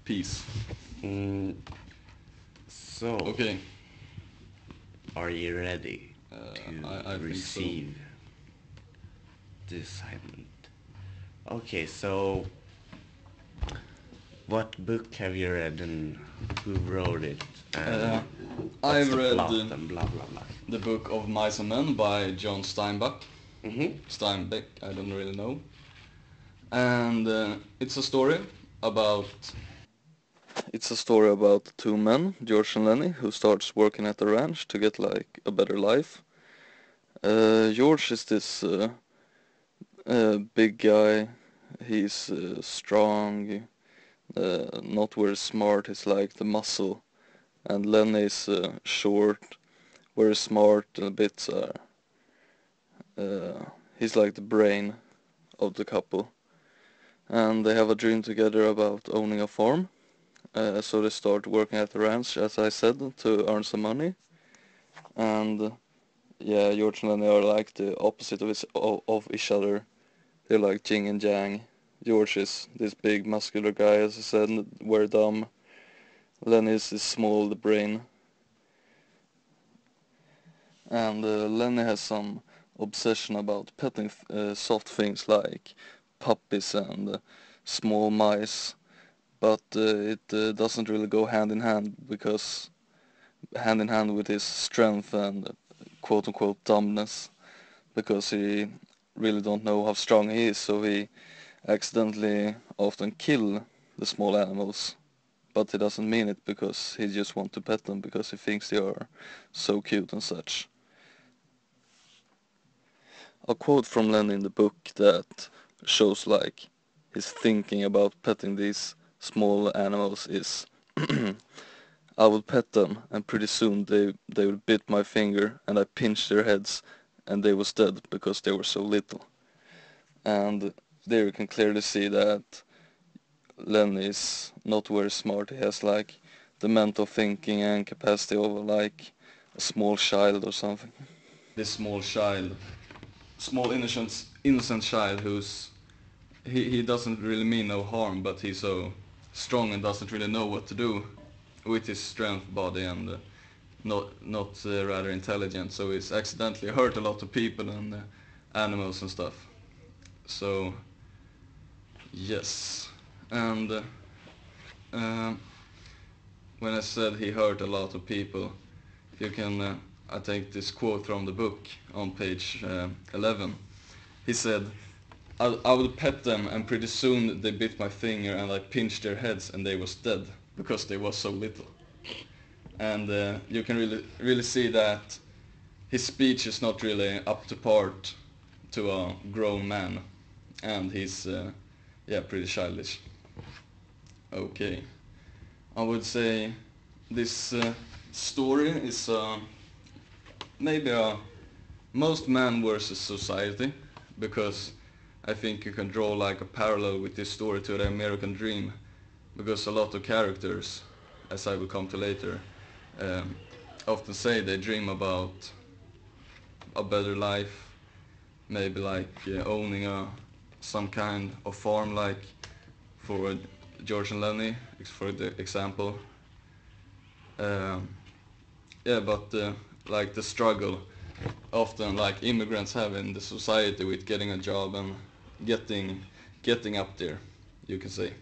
piece. So, Okay. are you ready I to think so. receive the assignment? Okay, so what book have you read and who wrote it? And what's I've the read plot and blah blah blah. the book of Mice and Men by John Steinbeck. Mm-hmm. Steinbeck, I don't really know. And it's a story about two men, George and Lenny, who starts working at the ranch to get like a better life. George is this big guy. He's strong, not very smart. He's like the muscle. And Lenny is short, very smart, and a bit. He's like the brain of the couple. And they have a dream together about owning a farm. So they start working at the ranch, as I said, to earn some money. And yeah, George and Lenny are like the opposite of each other. They're like yin and yang. George is this big muscular guy, as I said, very dumb. Lenny is this small, the brain. And Lenny has some obsession about petting soft things like puppies and small mice. But it doesn't really go hand in hand with his strength and quote unquote dumbness, because he really don't know how strong he is, so he accidentally often kill the small animals, but he doesn't mean it because he just want to pet them because he thinks they are so cute and such. A quote from Lenny in the book that shows like his thinking about petting these small animals is I would pet them and pretty soon they would bit my finger and I pinched their heads and they was dead because they were so little. And there you can clearly see that Lenny is not very smart. He has like the mental thinking and capacity of like a small child or something. This small child, small innocent child who's he doesn't really mean no harm, but he's so strong and doesn't really know what to do with his strength body and not rather intelligent, so he's accidentally hurt a lot of people and animals and stuff. So yes, and when I said he hurt a lot of people, if you can, I take this quote from the book on page 11. He said, I would pet them and pretty soon they bit my finger and I pinched their heads and they was dead because they was so little. And you can really see that his speech is not really up to part to a grown man, and he's yeah, pretty childish. Okay, I would say this story is maybe a most man versus society, because I think you can draw like a parallel with this story to the American Dream, because a lot of characters, as I will come to later, um, often say they dream about a better life, maybe like owning some kind of farm, like for George and Lenny, for the example. Um, yeah, but like the struggle often like immigrants have in the society with getting a job and getting up there, you can say.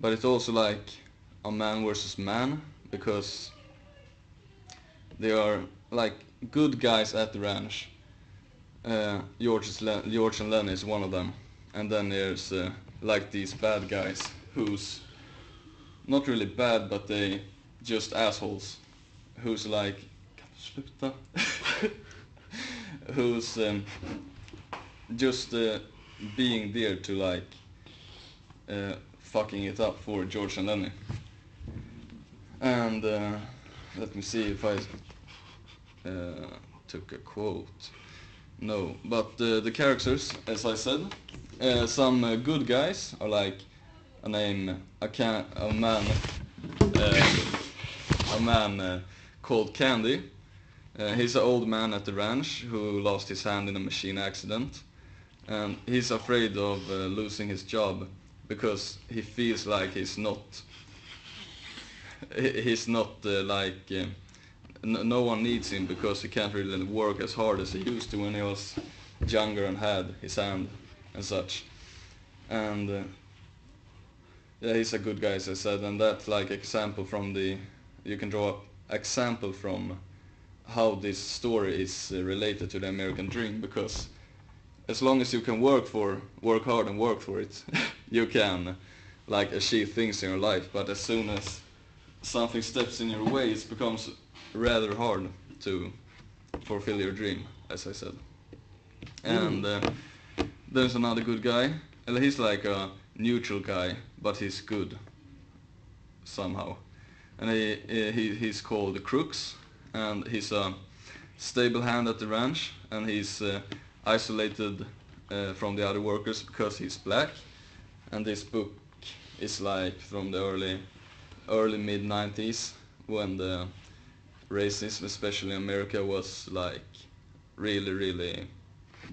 But it's also like a man versus man, because they are like good guys at the ranch. George and Lenny is one of them, and then there's like these bad guys who's not really bad, but they just assholes. Who's like, kan du sluta? Who's just being there to like fucking it up for George and Lenny. And let me see if I took a quote. No, but the characters, as I said, some good guys are like a man, called Candy. He's an old man at the ranch who lost his hand in a machine accident, and he's afraid of losing his job because he feels like he's not he's not no one needs him because he can't really work as hard as he used to when he was younger and had his hand and such. And yeah, he's a good guy, as I said, and that's like example from you can draw a example from how this story is related to the American dream, because as long as you can work hard and work for it, you can like achieve things in your life. But as soon as something steps in your way, it becomes rather hard to fulfill your dream, as I said. And there's another good guy. He's like a neutral guy, but he's good somehow. And he's called Crooks, and he's a stable hand at the ranch, and he's isolated from the other workers because he's black. And this book is like from the early mid-90s, when the racism, especially in America, was like really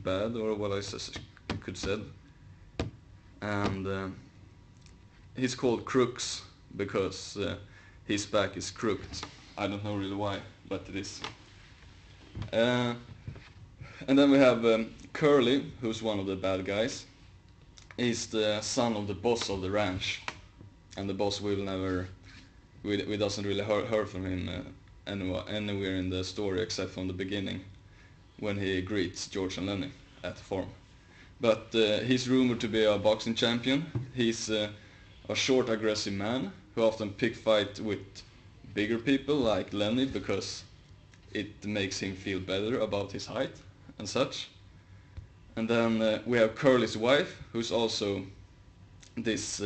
bad, or what I could said. And he's called Crooks because his back is crooked. I don't know really why, but it is. And then we have Curly, who's one of the bad guys. He's the son of the boss of the ranch, and the boss will never, we doesn't really hear from him anywhere in the story except from the beginning, when he greets George and Lenny at the farm. But he's rumored to be a boxing champion. He's a short, aggressive man who often pick fight with bigger people like Lenny because it makes him feel better about his height and such. And then we have Curly's wife, who's also this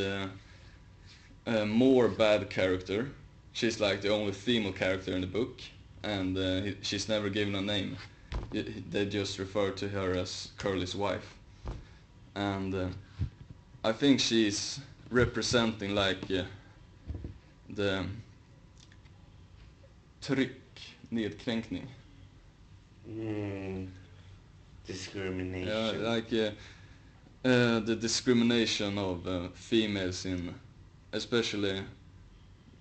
more bad character. She's like the only female character in the book, and she's never given a name. They just refer to her as Curly's wife. And I think she's representing like the nedkränkning. Discrimination. Like the discrimination of females especially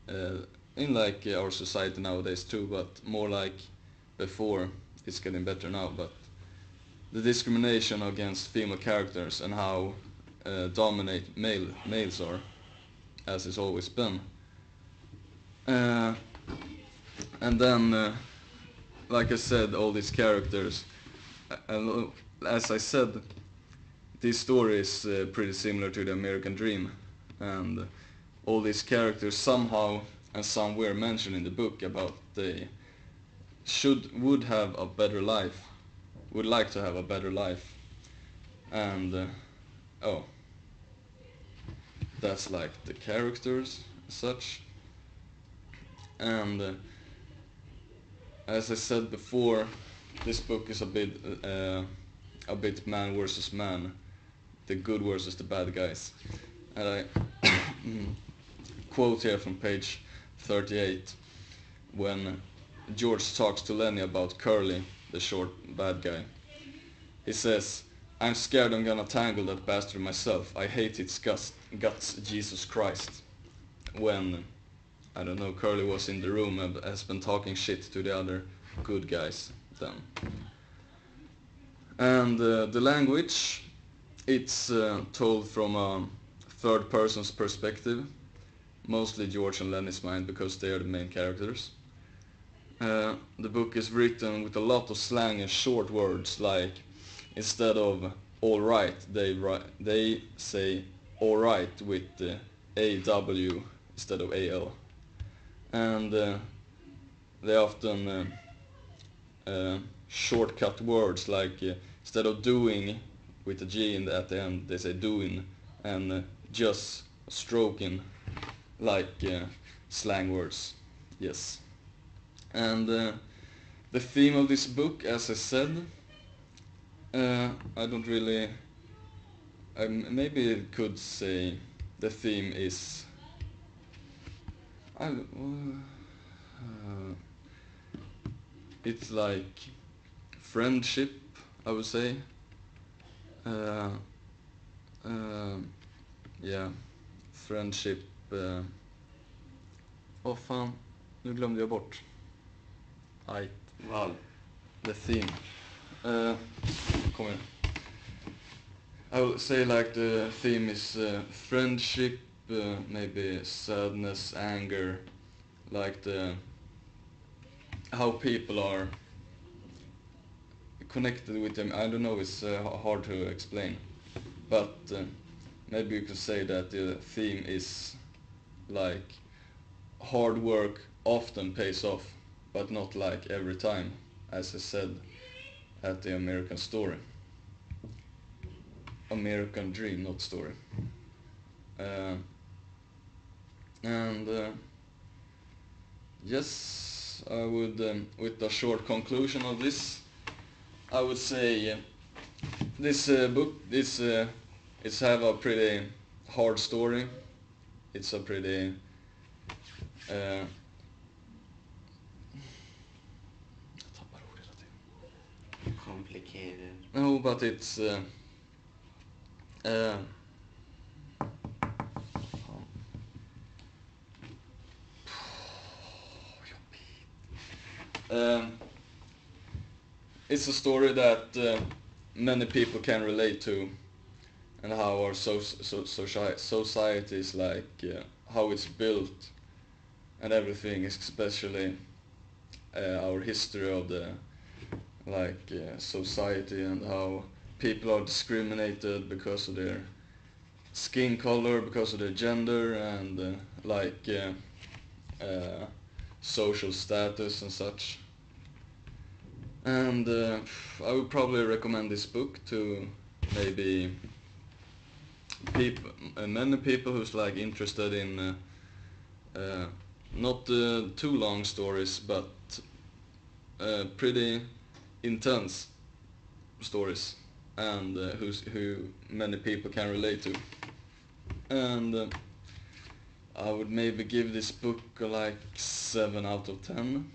in like our society nowadays too, but more like before. It's getting better now, but the discrimination against female characters and how dominate males are, as it's always been. And then, like I said, all these characters, as I said, this story is pretty similar to the American dream, and all these characters somehow and somewhere mentioned in the book about they would have a better life, would like to have a better life, and that's like the characters as such. And as I said before, this book is a bit man versus man, the good versus the bad guys. And I quote here from page 38, when George talks to Lenny about Curly, the short bad guy. He says, "I'm scared I'm gonna tangle that bastard myself. I hate its guts, Jesus Christ." When, I don't know, Curly was in the room and has been talking shit to the other good guys then. And the language, it's told from a third person's perspective, mostly George and Lenny's mind, because they are the main characters. The book is written with a lot of slang and short words, like instead of alright, they say alright with AW instead of AL. And they often shortcut words, like instead of doing with a G at the end, they say doing, and just stroking, like slang words. Yes. And the theme of this book, as I said, I don't really, maybe could say the theme is, it's like friendship, I would say. Yeah, friendship, Åh fan, nu glömde jag bort. Aj, Vad? the theme. Kom igen. I will say like the theme is friendship, maybe sadness, anger, like how people are connected with them. I don't know, it's hard to explain, but maybe you could say that the theme is like hard work often pays off, but not like every time, as I said at the American story. American dream, not story. And yes, I would, with a short conclusion of this, I would say this book, it's have a pretty hard story. It's a pretty jag tappar ord hela tiden. Complicated. No, but it's it's a story that many people can relate to, and how our society is like, how it's built, and everything, especially our history of the society, and how people are discriminated because of their skin color, because of their gender, and social status and such. And I would probably recommend this book to maybe many people who's like interested in not too long stories, but pretty intense stories, and who many people can relate to. And I would maybe give this book like 7 out of 10,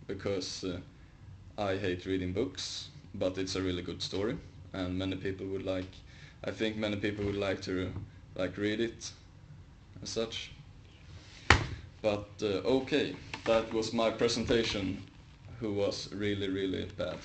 because I hate reading books, but it's a really good story, and many people would like, I think many people would like to read it and such. But okay, that was my presentation, who was really, really bad.